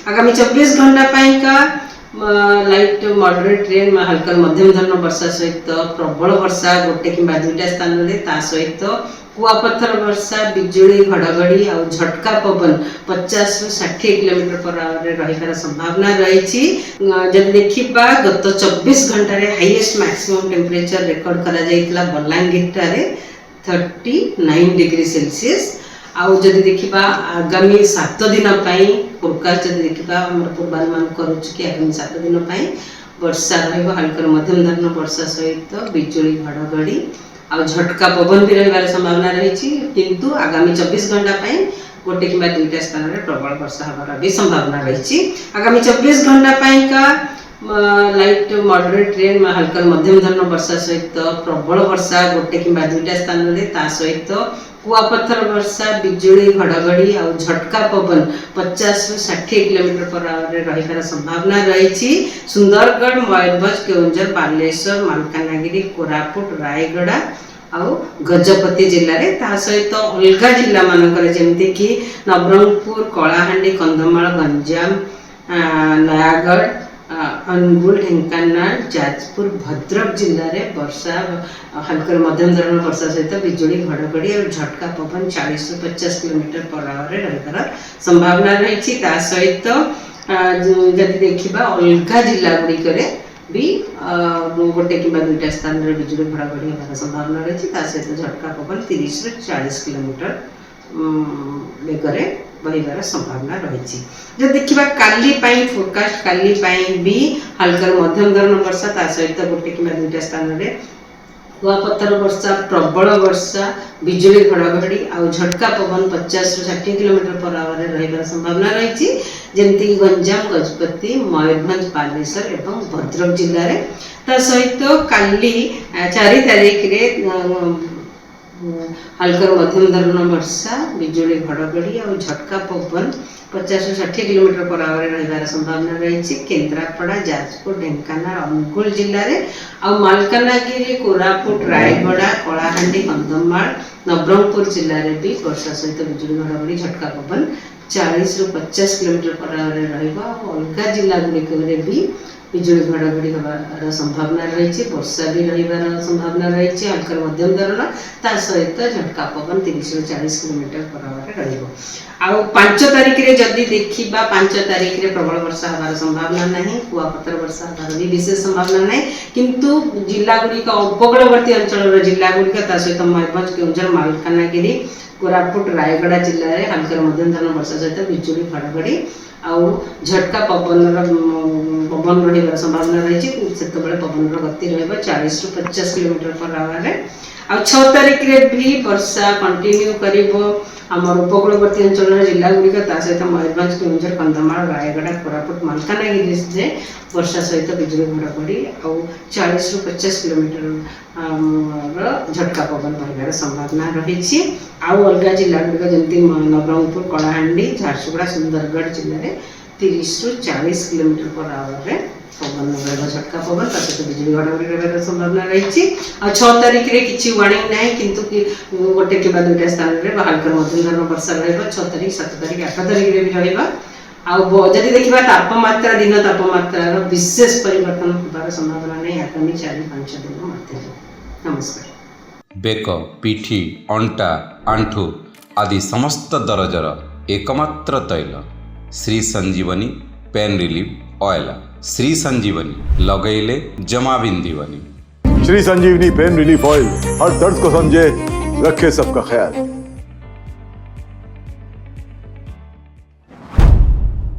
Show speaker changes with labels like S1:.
S1: आगामी 24 घंटा का लाइट मॉडरेट रेन में हल्का मध्यम धरण वर्षा सहित प्रबल वर्षा गोटे कि दुईटा स्थान में सहित कुआपथर वर्षा बिजुली घड़घड़ी और झटका पवन 50 ରୁ 60 किलोमीटर पर आवर रहिबार संभावना रही। जब देखिबा गत 24 घंटा रे हाईएस्ट मैक्सिमम टेम्परेचर रिकॉर्ड करा जाइतला बलांगीर रे 39 डिग्री सेल्सियस। आउ जदि देखिबा आगामी 7 दिन पई फोरकास्ट जदि देखिबा हमर पूर्वानुमान करूछ कि आगामी 7 दिन पई वर्षा रहइबो हल्का मध्यम धरण वर्षा सहित बिजुली घड़घड़ी और झटका पवन भी रहिबार संभावना रही। किंतु आगामी 24 घंटा पई गोटे कि दुईटा स्थान में प्रबल वर्षा होबार भी संभावना रही। आगामी 24 घंटा पई का लाइट मॉडरेट रेन में हल्का मध्यम धरण वर्षा सहित प्रबल वर्षा गोटे कि दुईटा स्थान में सहित कुआपथर वर्षा बिजुली घड़घड़ी और झटका पवन 50 ରୁ 60 किलोमीटर पर आवर रहिबार संभावना रही। सुंदरगढ़ मयूरभंज केउंझर बालेश्वर मालकानगिरी कोरापुट रायगड़ा और गजपति जिले में ता सहित अलग जिला मानकर जमती कि नवरंगपुर कलाहांडी कंधमाल गंजाम नयागढ़ अनुगुल ढेंकानाल जाजपुर भद्रक जिले में वर्षा हल्का मध्यम धरण वर्षा सहित बिजुली घड़घड़ी और झटका पवन 40 ରୁ 50 किलोमीटर पर आवर रहिबार संभावना रही। सहित जदि देखिबा अलग जिला गुड़िक भी गोटे कि दुईटा स्थान में बिजुली घड़घड़ी होबार संभावना रही। सहित झटका पवन 30 ରୁ 40 किलोमीटर बेगरे बहिबार संभावना रही। जब देखिबा काली पाई फोरकास्ट काली पाई भी हल्का मध्यम धरण वर्षा ता सहित गोटे कि दुईटा स्थान में कुआपथर वर्षा प्रबल वर्षा बिजुली घड़घड़ी और झटका पवन 50 ରୁ 60 किलोमीटर पर आवर रहिबार संभावना रही। जमती गंजाम गजपति मयूरभंज बालेश्वर एवं भद्रक जिले में ता सहित काली 4 तारीख रे हल्का मध्यम धरण वर्षा बिजुली घड़घड़ी और झटका पवन 50 ରୁ 60 किलोमीटर पर आवर रहिबार संभावना रही। केन्द्रापड़ा जाजपुर ढेंकानाल अनुगुल जिले में और मालकानगिरी कोरापुट रायगड़ा कलाहांडी कंधमाल नवरंगपुर जिले में भी वर्षा सहित बिजुली घड़घड़ी झटका पवन 40 ରୁ 50 किलोमीटर पर आवर रहिबा। अलग जिला गुड़िक भी बिजुली घड़घड़ी होबार संभावना रही। वर्षा भी रहिबार संभावना रही हल्का मध्यम धरण ता सहित झटका पवन 30 ରୁ 40 किलोमीटर पर आवर रहिबो। आउ 5 तारीख रे जदि देखिबा 5 तारीख रे प्रबल वर्षा होबार संभावना नहीं कुआपथर वर्षा होबार भी विशेष संभावना नहीं। किंतु जिला गुड़िक उपकूलवर्ती अंचल जिला गुड़िक ता सहित मयूरभंज केउंझर मालकानगिरी कोरापुट रायगड़ा जिले में हल्का मध्यम धरण वर्षा सहित बिजुली घड़घड़ी और झटका पवन रहिबार संभावना रही। सेतबेले पवन गति रहिबा 40 ରୁ 50 किलोमीटर पर आवर। आ 6 तारीख रे भी वर्षा कंटिन्यू करिबो हमर उपकूलवर्ती अंचल जिला गुड़िक ता सहित मयूरभंज केउंझर कंधमाल रायगड़ा कोरापुट मालकानगिरी से वर्षा सहित बिजुली घड़घड़ी और 40 ରୁ 50 किलोमीटर झटका पवन बहिबार संभावना रही। आउ अलग जिला गुड़िक जमती नवरंगपुर कलाहांडी झारसुगुड़ा सुंदरगढ़ जिले में 30 ରୁ 40 किलोमीटर पर आवर पवन रहा झटका पवन सहित बिजुली घड़घड़ी रहिबार संभावना रही। आ 6 तारीख रे किछि वार्निंग नहीं किंतु कि गोटे कि दुईटा स्थान में हल्का मध्यम धरण वर्षा रहिबा। 6 तारीख 7 तारीख 8 तारीख रे भी रहिबा। आउ जदि देखिबा तापमात्रा दिन तापमात्रा विशेष परिवर्तन होबार संभावना नहीं आगामी 4-5 दिन मध्य। नमस्कार।
S2: बेक पिठी अंटा आंठू आदि समस्त दरजर एकमात्र तैल श्री संजीवनी पेन रिलीफ ऑयल। श्री संजीवनी लगैले जमा बिंदीवनी।
S3: श्री संजीवनी पेन रिलीफ ऑयल हर दर्द को समझे रखे सबका ख्याल।